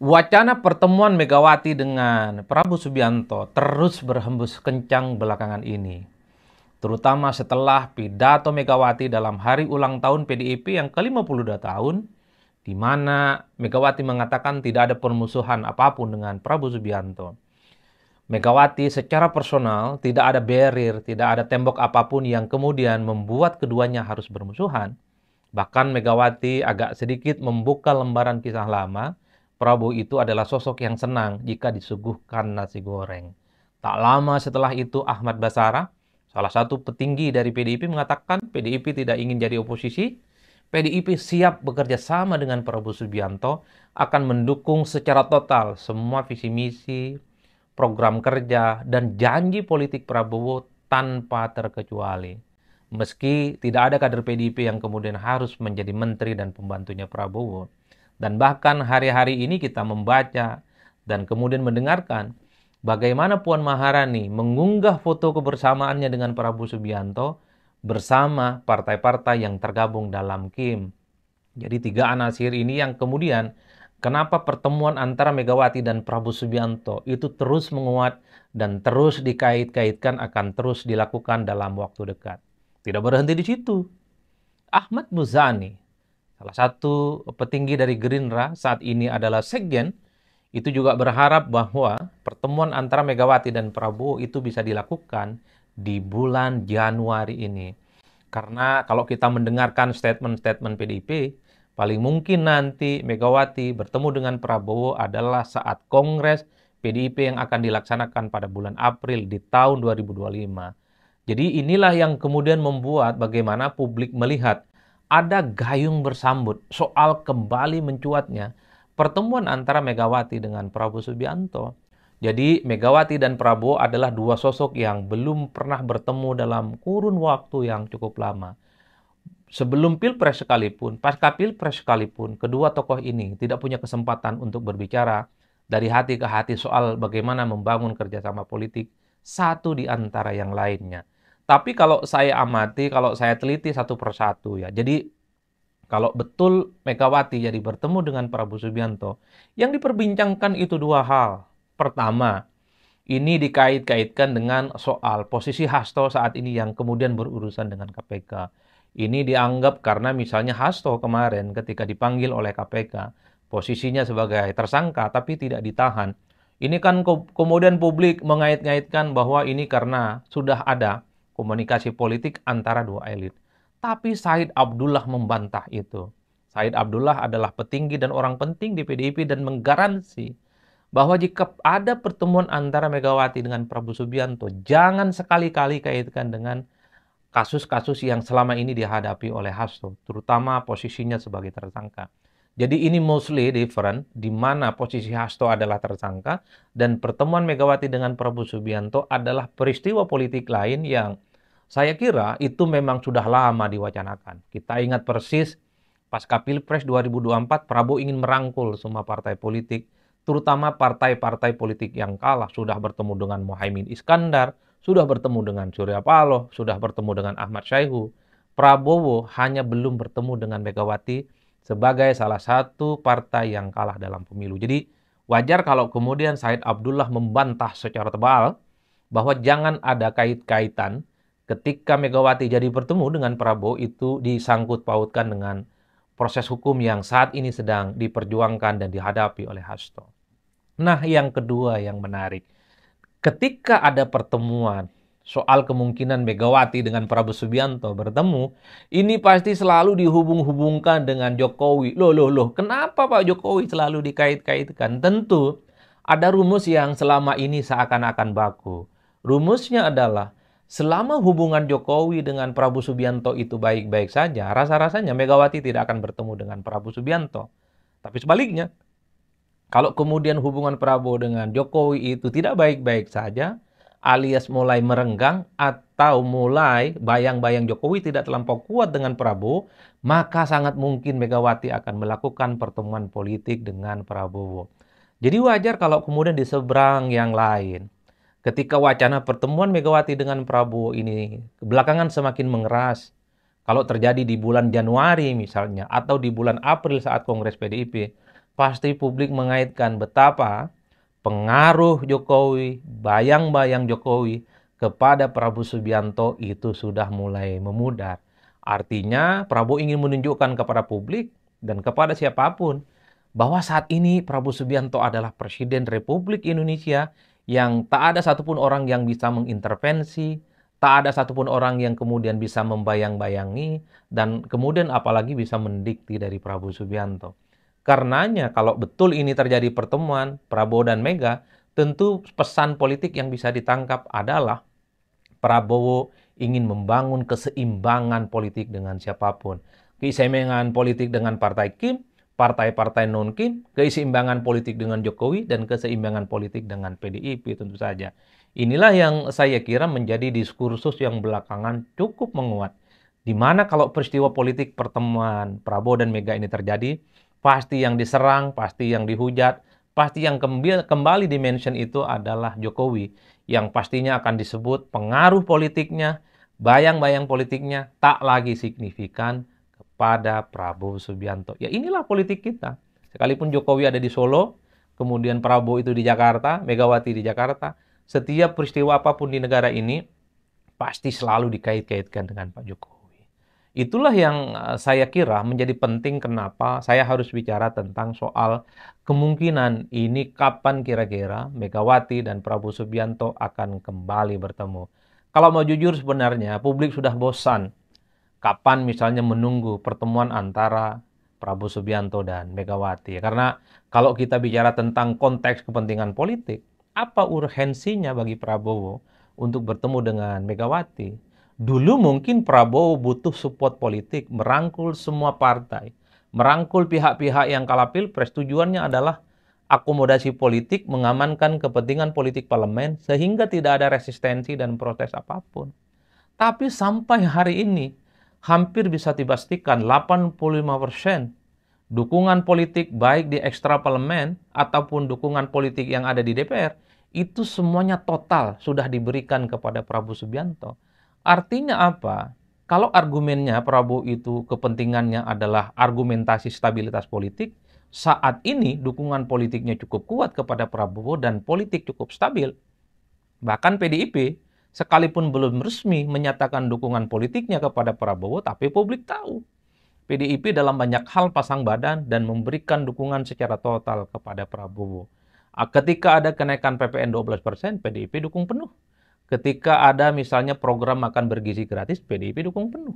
Wacana pertemuan Megawati dengan Prabowo Subianto terus berhembus kencang belakangan ini, terutama setelah pidato Megawati dalam hari ulang tahun PDIP yang ke-52 tahun, di mana Megawati mengatakan tidak ada permusuhan apapun dengan Prabowo Subianto. Megawati secara personal tidak ada barrier, tidak ada tembok apapun yang kemudian membuat keduanya harus bermusuhan. Bahkan Megawati agak sedikit membuka lembaran kisah lama. Prabowo itu adalah sosok yang senang jika disuguhkan nasi goreng. Tak lama setelah itu Ahmad Basara, salah satu petinggi dari PDIP, mengatakan PDIP tidak ingin jadi oposisi. PDIP siap bekerja sama dengan Prabowo Subianto, akan mendukung secara total semua visi misi, program kerja, dan janji politik Prabowo tanpa terkecuali. Meski tidak ada kader PDIP yang kemudian harus menjadi menteri dan pembantunya Prabowo. Dan bahkan hari-hari ini kita membaca dan kemudian mendengarkan bagaimana Puan Maharani mengunggah foto kebersamaannya dengan Prabowo Subianto bersama partai-partai yang tergabung dalam KIM. Jadi tiga anasir ini yang kemudian kenapa pertemuan antara Megawati dan Prabowo Subianto itu terus menguat dan terus dikait-kaitkan akan terus dilakukan dalam waktu dekat. Tidak berhenti di situ. Ahmad Muzani, salah satu petinggi dari Gerindra, saat ini adalah Sekjen, itu juga berharap bahwa pertemuan antara Megawati dan Prabowo itu bisa dilakukan di bulan Januari ini. Karena kalau kita mendengarkan statement-statement PDIP, paling mungkin nanti Megawati bertemu dengan Prabowo adalah saat Kongres PDIP yang akan dilaksanakan pada bulan April di tahun 2025. Jadi inilah yang kemudian membuat bagaimana publik melihat ada gayung bersambut soal kembali mencuatnya pertemuan antara Megawati dengan Prabowo Subianto. Jadi Megawati dan Prabowo adalah dua sosok yang belum pernah bertemu dalam kurun waktu yang cukup lama. Sebelum Pilpres sekalipun, pasca Pilpres sekalipun, kedua tokoh ini tidak punya kesempatan untuk berbicara dari hati ke hati soal bagaimana membangun kerjasama politik satu di antara yang lainnya. Tapi kalau saya amati, kalau saya teliti satu persatu ya, jadi kalau betul Megawati jadi bertemu dengan Prabowo Subianto, yang diperbincangkan itu dua hal. Pertama, ini dikait-kaitkan dengan soal posisi Hasto saat ini yang kemudian berurusan dengan KPK. Ini dianggap karena misalnya Hasto kemarin ketika dipanggil oleh KPK, posisinya sebagai tersangka tapi tidak ditahan. Ini kan kemudian publik mengait-ngaitkan bahwa ini karena sudah ada komunikasi politik antara dua elit. Tapi Said Abdullah membantah itu. Said Abdullah adalah petinggi dan orang penting di PDIP dan menggaransi bahwa jika ada pertemuan antara Megawati dengan Prabowo Subianto, jangan sekali-kali kaitkan dengan kasus-kasus yang selama ini dihadapi oleh Hasto, terutama posisinya sebagai tersangka. Jadi ini mostly different, di mana posisi Hasto adalah tersangka, dan pertemuan Megawati dengan Prabowo Subianto adalah peristiwa politik lain yang saya kira itu memang sudah lama diwacanakan. Kita ingat persis pasca Pilpres 2024, Prabowo ingin merangkul semua partai politik, terutama partai-partai politik yang kalah. Sudah bertemu dengan Muhaimin Iskandar, sudah bertemu dengan Surya Paloh, sudah bertemu dengan Ahmad Syaihu. Prabowo hanya belum bertemu dengan Megawati sebagai salah satu partai yang kalah dalam pemilu. Jadi wajar kalau kemudian Said Abdullah membantah secara tebal bahwa jangan ada kait-kaitan ketika Megawati jadi bertemu dengan Prabowo itu disangkut pautkan dengan proses hukum yang saat ini sedang diperjuangkan dan dihadapi oleh Hasto. Nah, yang kedua yang menarik, ketika ada pertemuan soal kemungkinan Megawati dengan Prabowo Subianto bertemu, ini pasti selalu dihubung-hubungkan dengan Jokowi. Loh, kenapa Pak Jokowi selalu dikait-kaitkan? Tentu ada rumus yang selama ini seakan-akan baku. Rumusnya adalah selama hubungan Jokowi dengan Prabowo Subianto itu baik-baik saja, rasa-rasanya Megawati tidak akan bertemu dengan Prabowo Subianto. Tapi sebaliknya, kalau kemudian hubungan Prabowo dengan Jokowi itu tidak baik-baik saja, alias mulai merenggang atau mulai bayang-bayang Jokowi tidak terlampau kuat dengan Prabowo, maka sangat mungkin Megawati akan melakukan pertemuan politik dengan Prabowo. Jadi wajar kalau kemudian di seberang yang lain, ketika wacana pertemuan Megawati dengan Prabowo ini belakangan semakin mengeras, kalau terjadi di bulan Januari misalnya, atau di bulan April saat Kongres PDIP, pasti publik mengaitkan betapa pengaruh Jokowi, bayang-bayang Jokowi kepada Prabowo Subianto itu sudah mulai memudar. Artinya Prabowo ingin menunjukkan kepada publik dan kepada siapapun bahwa saat ini Prabowo Subianto adalah Presiden Republik Indonesia yang tak ada satupun orang yang bisa mengintervensi, tak ada satupun orang yang kemudian bisa membayang-bayangi, dan kemudian apalagi bisa mendikti dari Prabowo Subianto. Karenanya kalau betul ini terjadi pertemuan Prabowo dan Mega, tentu pesan politik yang bisa ditangkap adalah Prabowo ingin membangun keseimbangan politik dengan siapapun. Keseimbangan politik dengan Partai Kim, partai-partai non-Kim, keseimbangan politik dengan Jokowi, dan keseimbangan politik dengan PDIP tentu saja. Inilah yang saya kira menjadi diskursus yang belakangan cukup menguat. Di mana kalau peristiwa politik pertemuan Prabowo dan Mega ini terjadi, pasti yang diserang, pasti yang dihujat, pasti yang kembali dimention itu adalah Jokowi, yang pastinya akan disebut pengaruh politiknya, bayang-bayang politiknya tak lagi signifikan kepada Prabowo Subianto. Ya inilah politik kita. Sekalipun Jokowi ada di Solo, kemudian Prabowo itu di Jakarta, Megawati di Jakarta, setiap peristiwa apapun di negara ini pasti selalu dikait-kaitkan dengan Pak Jokowi. Itulah yang saya kira menjadi penting kenapa saya harus bicara tentang soal kemungkinan ini kapan kira-kira Megawati dan Prabowo Subianto akan kembali bertemu. Kalau mau jujur sebenarnya publik sudah bosan kapan misalnya menunggu pertemuan antara Prabowo Subianto dan Megawati. Karena kalau kita bicara tentang konteks kepentingan politik, apa urgensinya bagi Prabowo untuk bertemu dengan Megawati? Dulu mungkin Prabowo butuh support politik, merangkul semua partai, merangkul pihak-pihak yang kalah pilpres. Tujuannya adalah akomodasi politik, mengamankan kepentingan politik parlemen, sehingga tidak ada resistensi dan protes apapun. Tapi sampai hari ini, hampir bisa dipastikan 85% dukungan politik baik di ekstra parlemen ataupun dukungan politik yang ada di DPR, itu semuanya total sudah diberikan kepada Prabowo Subianto. Artinya apa? Kalau argumennya Prabowo itu kepentingannya adalah argumentasi stabilitas politik, saat ini dukungan politiknya cukup kuat kepada Prabowo dan politik cukup stabil. Bahkan PDIP sekalipun belum resmi menyatakan dukungan politiknya kepada Prabowo, tapi publik tahu. PDIP dalam banyak hal pasang badan dan memberikan dukungan secara total kepada Prabowo. Ketika ada kenaikan PPN 12%, PDIP dukung penuh. Ketika ada misalnya program makan bergizi gratis, PDIP dukung penuh.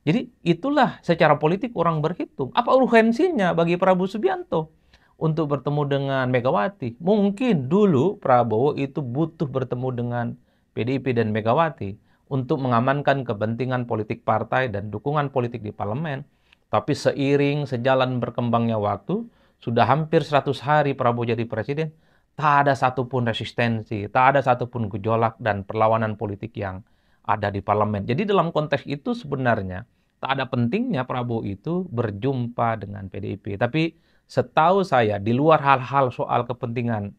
Jadi itulah secara politik orang berhitung. Apa urgensinya bagi Prabowo Subianto untuk bertemu dengan Megawati? Mungkin dulu Prabowo itu butuh bertemu dengan PDIP dan Megawati untuk mengamankan kepentingan politik partai dan dukungan politik di parlemen. Tapi seiring sejalan berkembangnya waktu, sudah hampir 100 hari Prabowo jadi presiden, tak ada satupun resistensi, tak ada satupun gejolak dan perlawanan politik yang ada di parlemen. Jadi dalam konteks itu sebenarnya tak ada pentingnya Prabowo itu berjumpa dengan PDIP. Tapi setahu saya di luar hal-hal soal kepentingan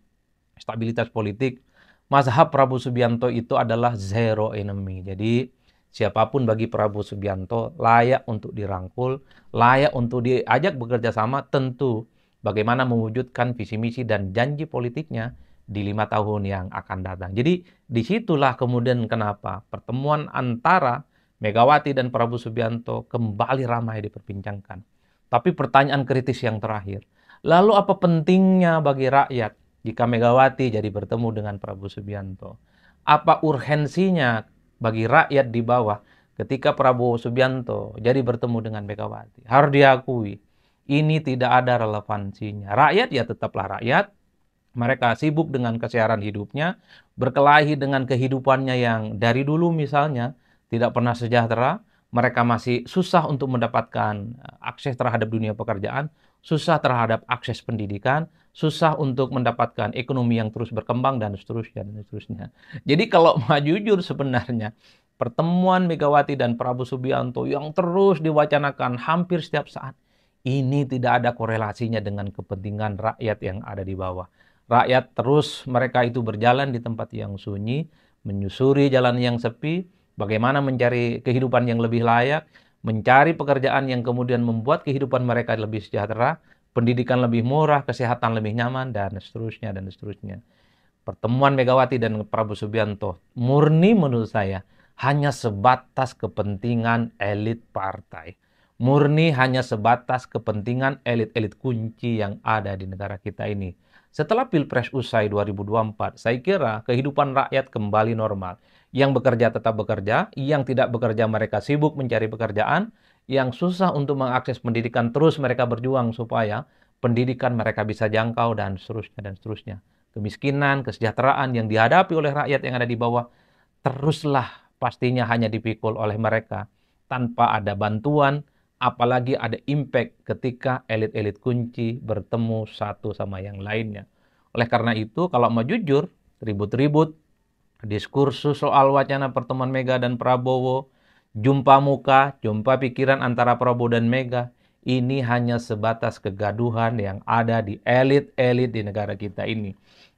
stabilitas politik, mazhab Prabowo Subianto itu adalah zero enemy. Jadi siapapun bagi Prabowo Subianto layak untuk dirangkul, layak untuk diajak bekerja sama, tentu bagaimana mewujudkan visi misi dan janji politiknya di 5 tahun yang akan datang. Jadi disitulah kemudian kenapa pertemuan antara Megawati dan Prabowo Subianto kembali ramai diperbincangkan. Tapi pertanyaan kritis yang terakhir, lalu apa pentingnya bagi rakyat jika Megawati jadi bertemu dengan Prabowo Subianto? Apa urgensinya bagi rakyat di bawah ketika Prabowo Subianto jadi bertemu dengan Megawati? Harus diakui, ini tidak ada relevansinya. Rakyat ya tetaplah rakyat. Mereka sibuk dengan keseharian hidupnya, berkelahi dengan kehidupannya yang dari dulu misalnya tidak pernah sejahtera. Mereka masih susah untuk mendapatkan akses terhadap dunia pekerjaan, susah terhadap akses pendidikan, susah untuk mendapatkan ekonomi yang terus berkembang, dan seterusnya, dan seterusnya. Jadi kalau mau jujur sebenarnya, pertemuan Megawati dan Prabowo Subianto yang terus diwacanakan hampir setiap saat, ini tidak ada korelasinya dengan kepentingan rakyat yang ada di bawah. Rakyat terus mereka itu berjalan di tempat yang sunyi, menyusuri jalan yang sepi, bagaimana mencari kehidupan yang lebih layak, mencari pekerjaan yang kemudian membuat kehidupan mereka lebih sejahtera, pendidikan lebih murah, kesehatan lebih nyaman, dan seterusnya, dan seterusnya. Pertemuan Megawati dan Prabowo Subianto murni menurut saya hanya sebatas kepentingan elit partai. Murni hanya sebatas kepentingan elit-elit kunci yang ada di negara kita ini. Setelah Pilpres usai 2024, saya kira kehidupan rakyat kembali normal. Yang bekerja tetap bekerja, yang tidak bekerja mereka sibuk mencari pekerjaan, yang susah untuk mengakses pendidikan terus mereka berjuang supaya pendidikan mereka bisa jangkau dan seterusnya dan seterusnya. Kemiskinan, kesejahteraan yang dihadapi oleh rakyat yang ada di bawah teruslah pastinya hanya dipikul oleh mereka tanpa ada bantuan, apalagi ada impact ketika elit-elit kunci bertemu satu sama yang lainnya. Oleh karena itu, kalau mau jujur, ribut-ribut, diskursus soal wacana pertemuan Mega dan Prabowo, jumpa muka, jumpa pikiran antara Prabowo dan Mega, ini hanya sebatas kegaduhan yang ada di elit-elit di negara kita ini.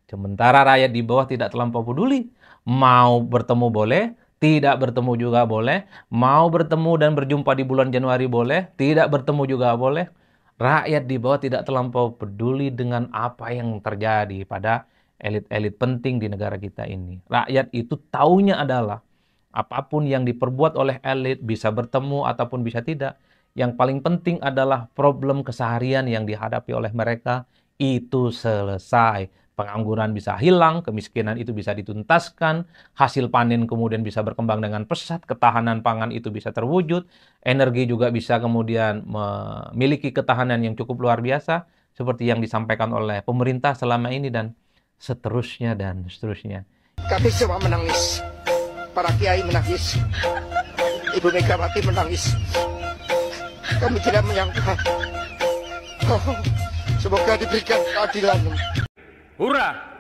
Sementara rakyat di bawah tidak terlampau peduli. Mau bertemu boleh, tidak bertemu juga boleh. Mau bertemu dan berjumpa di bulan Januari boleh, tidak bertemu juga boleh. Rakyat di bawah tidak terlampau peduli dengan apa yang terjadi pada elit-elit penting di negara kita ini. Rakyat itu taunya adalah apapun yang diperbuat oleh elit bisa bertemu ataupun bisa tidak. Yang paling penting adalah problem keseharian yang dihadapi oleh mereka itu selesai. Pengangguran bisa hilang, kemiskinan itu bisa dituntaskan, hasil panen kemudian bisa berkembang dengan pesat, ketahanan pangan itu bisa terwujud, energi juga bisa kemudian memiliki ketahanan yang cukup luar biasa, seperti yang disampaikan oleh pemerintah selama ini dan seterusnya dan seterusnya. Kami semua menangis, para kiai menangis, Ibu Megawati menangis. Kami tidak menyangka. Semoga diberikan keadilan. Hurrah!